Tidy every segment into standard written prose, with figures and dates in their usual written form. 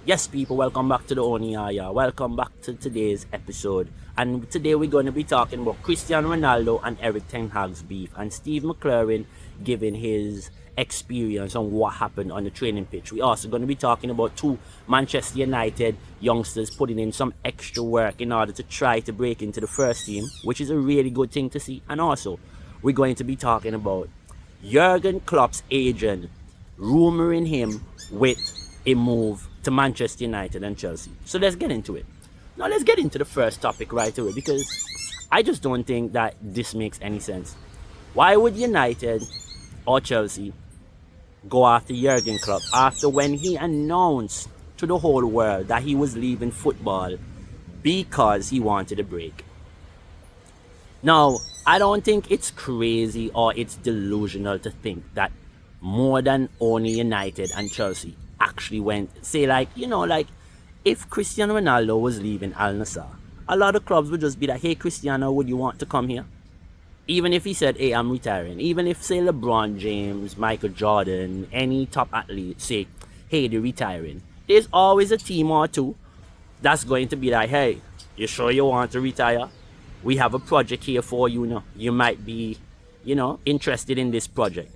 Yes, people, welcome back to the Oniaya. Welcome back to today's episode. And today we're going to be talking about Cristiano Ronaldo and Erik Ten Hag's beef, and Steve McClaren giving his experience on what happened on the training pitch. We're also going to be talking about two Manchester United youngsters putting in some extra work in order to try to break into the first team, which is a really good thing to see. And also, we're going to be talking about Jürgen Klopp's agent rumoring him with a move to Manchester United and Chelsea. So let's get into it. Now let's get into the first topic right away, because I just don't think that this makes any sense. Why would United or Chelsea go after Jürgen Klopp after when he announced to the whole world that he was leaving football because he wanted a break? Now, I don't think it's crazy or it's delusional to think that more than only United and Chelsea actually went, say, like, if Cristiano Ronaldo was leaving Al Nassr, a lot of clubs would just be like, hey, Cristiano, would you want to come here? Even if he said, hey, I'm retiring. Even if, say, LeBron James, Michael Jordan, any top athlete say, hey, they're retiring, there's always a team or two that's going to be like, hey, you sure you want to retire? We have a project here for you now. You might be, interested in this project.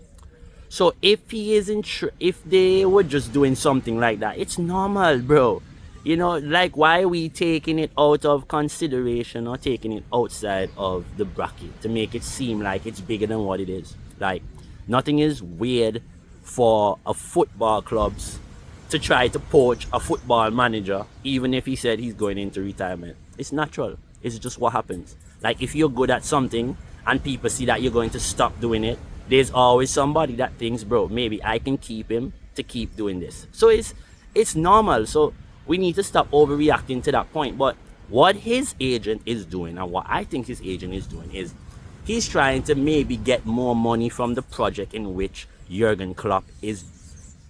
So if he isn't if they were just doing something like that, it's normal, bro. Like, why are we taking it out of consideration or taking it outside of the bracket to make it seem like it's bigger than what it is? Like, nothing is weird for a football clubs to try to poach a football manager, even if he said he's going into retirement. It's natural. It's just what happens. Like, if you're good at something and people see that you're going to stop doing it, there's always somebody that thinks, bro, maybe I can keep him to keep doing this. So it's normal. So we need to stop overreacting to that point. But what his agent is doing, and what I think his agent is doing, is he's trying to maybe get more money from the project in which Jürgen Klopp is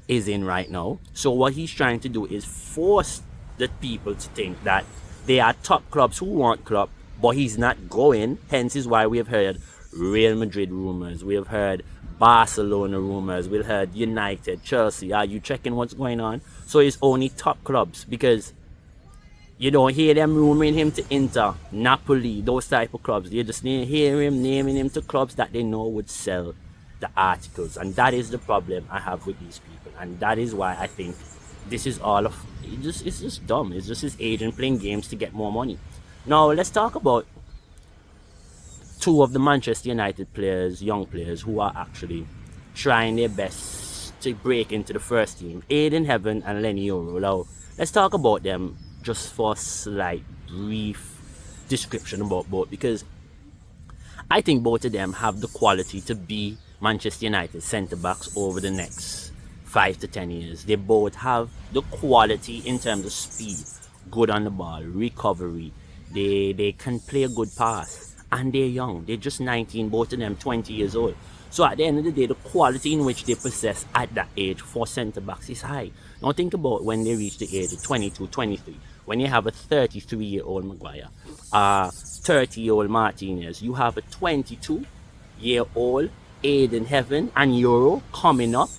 in right now. So what he's trying to do is force the people to think that they are top clubs who want Klopp, but he's not going. Hence is why we have heard Real Madrid rumors, we have heard Barcelona rumors, we've heard United, Chelsea. Are you checking what's going on? So it's only top clubs, because you don't hear them rumoring him to Inter, Napoli, those type of clubs. You just hear him naming him to clubs that they know would sell the articles. And that is the problem I have with these people. And that is why I think this is all of it's just dumb. It's just his agent playing games to get more money. Now let's talk about two of the Manchester United players, young players, who are actually trying their best to break into the first team. Aiden Heaven and Lenny Yoro. Now, let's talk about them just for a slight, brief description about both, because I think both of them have the quality to be Manchester United centre-backs over the next 5 to 10 years. They both have the quality in terms of speed, good on the ball, recovery. They can play a good pass. And they're young. They're just 19, both of them 20 years old. So at the end of the day, the quality in which they possess at that age for centre-backs is high. Now think about when they reach the age of 22, 23. When you have a 33-year-old Maguire, a 30-year-old Martinez, you have a 22-year-old Aiden Heaven and Euro coming up,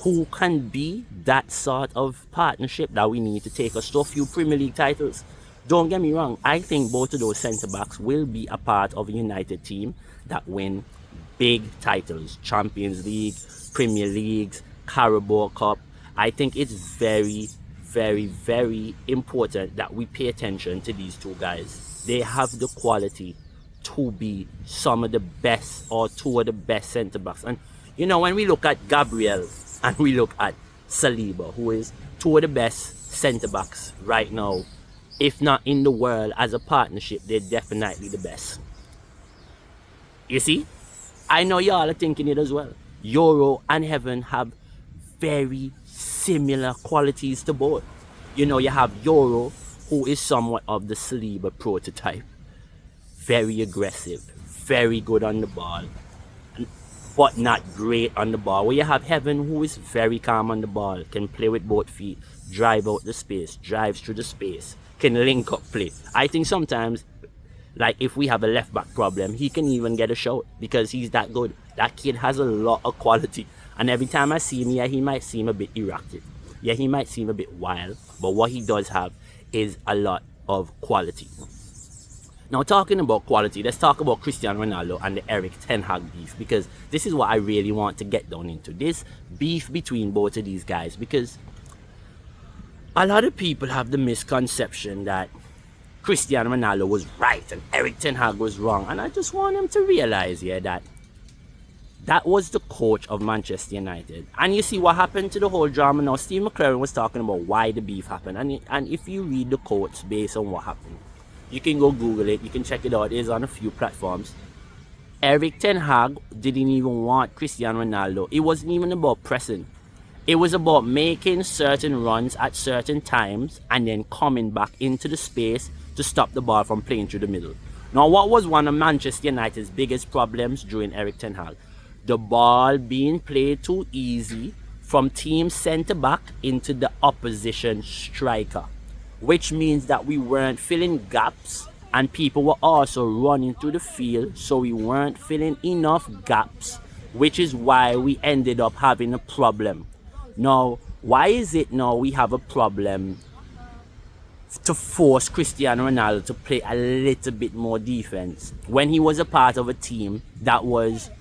who can be that sort of partnership that we need to take us to a few Premier League titles. Don't get me wrong, I think both of those centre-backs will be a part of a United team that win big titles. Champions League, Premier Leagues, Carabao Cup. I think it's very, very, very important that we pay attention to these two guys. They have the quality to be some of the best or two of the best centre-backs. And, when we look at Gabriel and we look at Saliba, who is two of the best centre-backs right now, if not in the world, as a partnership, they're definitely the best. You see? I know y'all are thinking it as well. Euro and Heaven have very similar qualities to both. You have Euro, who is somewhat of the Saliba prototype. Very aggressive, very good on the ball, but not great on the ball. Where you have Heaven, who is very calm on the ball, can play with both feet, drive out the space, drives through the space, can link up play. I think sometimes, like if we have a left back problem, he can even get a shot because he's that good. That kid has a lot of quality. And every time I see him, yeah, he might seem a bit erratic. Yeah, he might seem a bit wild. But what he does have is a lot of quality. Now, talking about quality, let's talk about Cristiano Ronaldo and the Erik Ten Hag beef, because this is what I really want to get down into. This beef between both of these guys, because a lot of people have the misconception that Cristiano Ronaldo was right and Erik Ten Hag was wrong. And I just want them to realize here that that was the coach of Manchester United. And you see what happened to the whole drama now. Steve McClaren was talking about why the beef happened. And if you read the quotes based on what happened, you can go Google it. You can check it out. It is on a few platforms. Erik Ten Hag didn't even want Cristiano Ronaldo. It wasn't even about pressing. It was about making certain runs at certain times and then coming back into the space to stop the ball from playing through the middle. Now, what was one of Manchester United's biggest problems during Erik Ten Hag? The ball being played too easy from team centre-back into the opposition striker, which means that we weren't filling gaps and people were also running through the field, so we weren't filling enough gaps, which is why we ended up having a problem. Now, why is it now we have a problem to force Cristiano Ronaldo to play a little bit more defense when he was a part of a team that was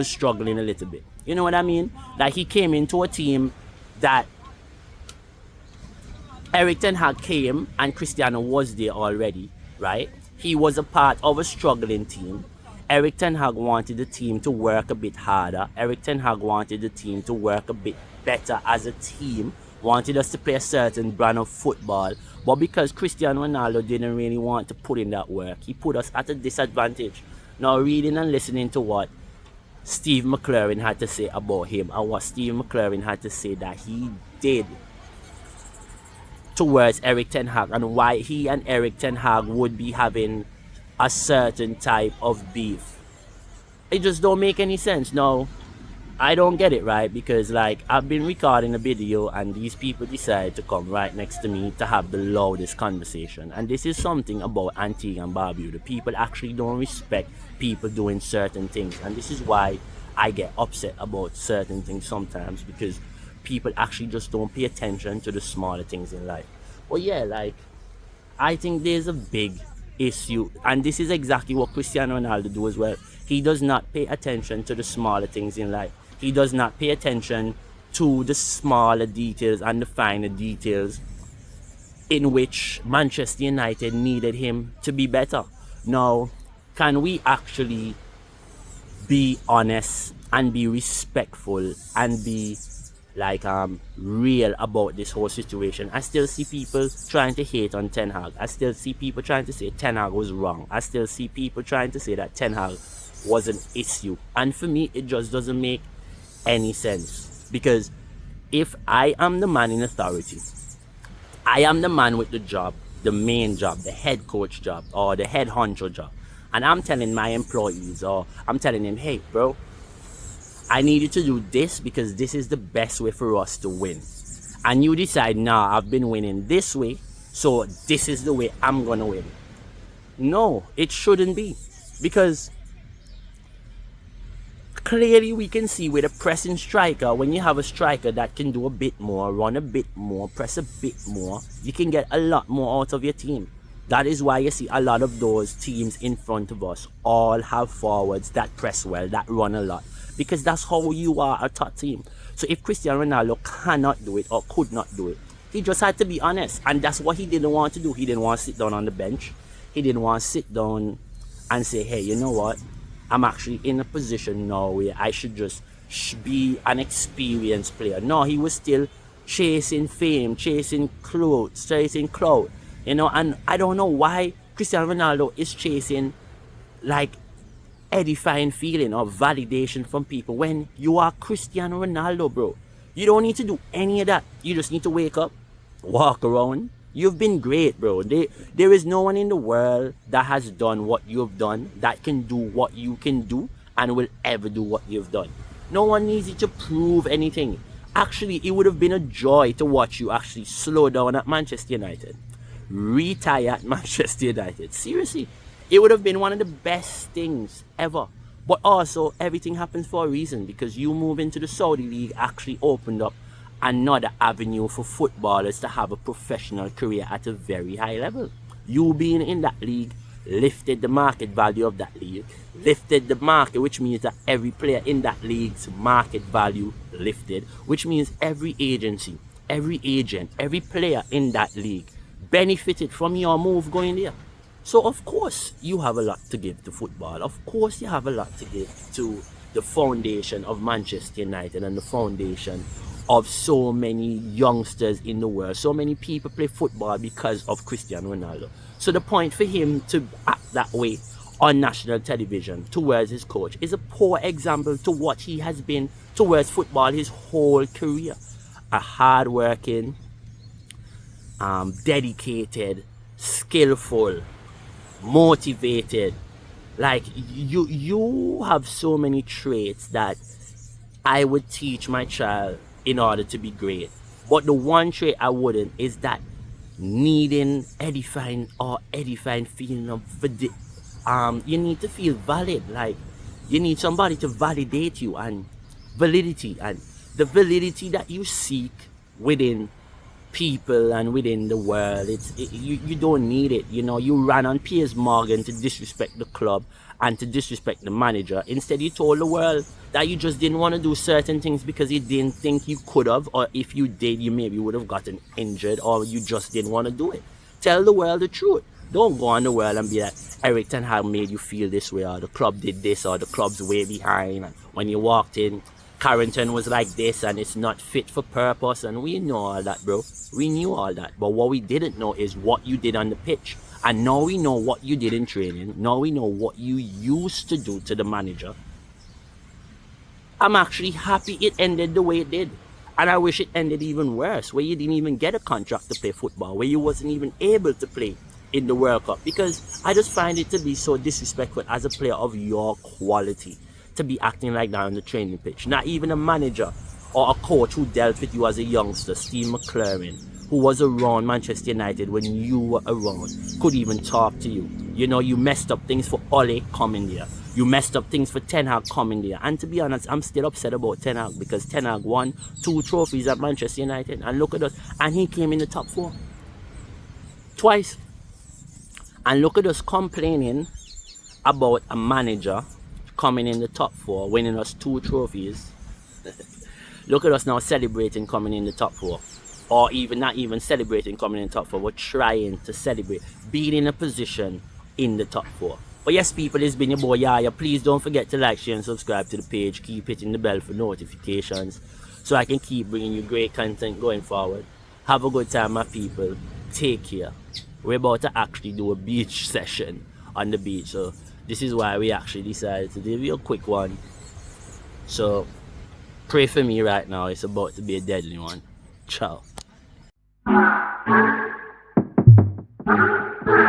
struggling a little bit? You know what I mean? Like, he came into a team that Erik Ten Hag came and Cristiano was there already, right? He was a part of a struggling team. Erik Ten Hag wanted the team to work a bit harder. Erik Ten Hag wanted the team to work a bit better as a team. Wanted us to play a certain brand of football. But because Cristiano Ronaldo didn't really want to put in that work, he put us at a disadvantage. Now, reading and listening to what Steve McClaren had to say about him and what Steve McClaren had to say that he did towards Erik Ten Hag and why he and Erik Ten Hag would be having a certain type of beef, it just don't make any sense. Now, I don't get it, right? Because, like, I've been recording a video and these people decide to come right next to me to have the loudest conversation. And this is something about Antigua and Barbuda. People actually don't respect people doing certain things. And this is why I get upset about certain things sometimes, because people actually just don't pay attention to the smaller things in life. But yeah, like, I think there's a big issue, and this is exactly what Cristiano Ronaldo do as well. He does not pay attention to the smaller things in life. He does not pay attention to the smaller details and the finer details in which Manchester United needed him to be better. Now, can we actually be honest and be respectful and be like real about this whole situation? I still see people trying to hate on Ten Hag. I still see people trying to say Ten Hag was wrong. I still see people trying to say that Ten Hag was an issue. And for me, it just doesn't make any sense. Because if I am the man in authority, I am the man with the job, the main job, the head coach job, or the head honcho job, and I'm telling my employees, or I'm telling them, hey bro, I need you to do this because this is the best way for us to win. And you decide, nah, I've been winning this way, so this is the way I'm gonna win. No, it shouldn't be. Because clearly we can see with a pressing striker, when you have a striker that can do a bit more, run a bit more, press a bit more, you can get a lot more out of your team. That is why you see a lot of those teams in front of us all have forwards that press well, that run a lot. Because that's how you are a top team. So if Cristiano Ronaldo cannot do it or could not do it, he just had to be honest. And that's what he didn't want to do. He didn't want to sit down on the bench. He didn't want to sit down and say, hey, you know what? I'm actually in a position now where I should just be an experienced player. No, he was still chasing fame, chasing clothes, chasing clout. You know, and I don't know why Cristiano Ronaldo is chasing like edifying feeling or validation from people when you are Cristiano Ronaldo, bro. You don't need to do any of that. You just need to wake up, walk around. You've been great, bro. There is no one in the world that has done what you've done, that can do what you can do, and will ever do what you've done. No one needs you to prove anything. Actually, it would have been a joy to watch you actually slow down at Manchester United. Retire at Manchester United. Seriously. It would have been one of the best things ever. But also, everything happens for a reason, because you move into the Saudi League actually opened up another avenue for footballers to have a professional career at a very high level. You being in that league lifted the market value of that league, lifted the market, which means that every player in that league's market value lifted, which means every agency, every agent, every player in that league benefited from your move going there. So of course you have a lot to give to football. Of course you have a lot to give to the foundation of Manchester United and the foundation of so many youngsters in the world. So many people play football because of Cristiano Ronaldo. So the point for him to act that way on national television towards his coach is a poor example to what he has been towards football his whole career. A hard-working, dedicated, skillful, motivated. Like, you have so many traits that I would teach my child in order to be great. But the one trait I wouldn't is that needing edifying feeling of you need to feel valid. Like, you need somebody to validate you, and validity, and the validity that you seek within people and within the world, you don't need it. You know, you ran on Piers Morgan to disrespect the club and to disrespect the manager. Instead, you told the world that you just didn't want to do certain things because you didn't think you could have, or if you did, you maybe would have gotten injured, or you just didn't want to do it. Tell the world the truth. Don't go on the world and be like, Erik Ten Hag made you feel this way, or the club did this, or the club's way behind, and when you walked in, Carrington was like this and it's not fit for purpose. And we know all that, bro. We knew all that. But what we didn't know is what you did on the pitch. And now we know what you did in training. Now we know what you used to do to the manager. I'm actually happy it ended the way it did. And I wish it ended even worse, where you didn't even get a contract to play football, where you wasn't even able to play in the World Cup. Because I just find it to be so disrespectful as a player of your quality to be acting like that on the training pitch. Not even a manager or a coach who dealt with you as a youngster, Steve McClaren, who was around Manchester United when you were around, could even talk to you. You know, you messed up things for Ole coming there. You messed up things for Ten Hag coming there. And to be honest, I'm still upset about Ten Hag, because Ten Hag won 2 trophies at Manchester United. And look at us. And he came in the top 4. Twice. And look at us complaining about a manager coming in the top 4, winning us 2 trophies. Look at us now celebrating coming in the top 4. Or even not even celebrating coming in the top 4. We're trying to celebrate being in a position in the top 4. But yes, people, it's been your boy Yaya. Please don't forget to like, share and subscribe to the page. Keep hitting the bell for notifications so I can keep bringing you great content going forward. Have a good time, my people. Take care. We're about to actually do a beach session on the beach. So this is why we actually decided to do a quick one. So pray for me right now. It's about to be a deadly one. Ciao.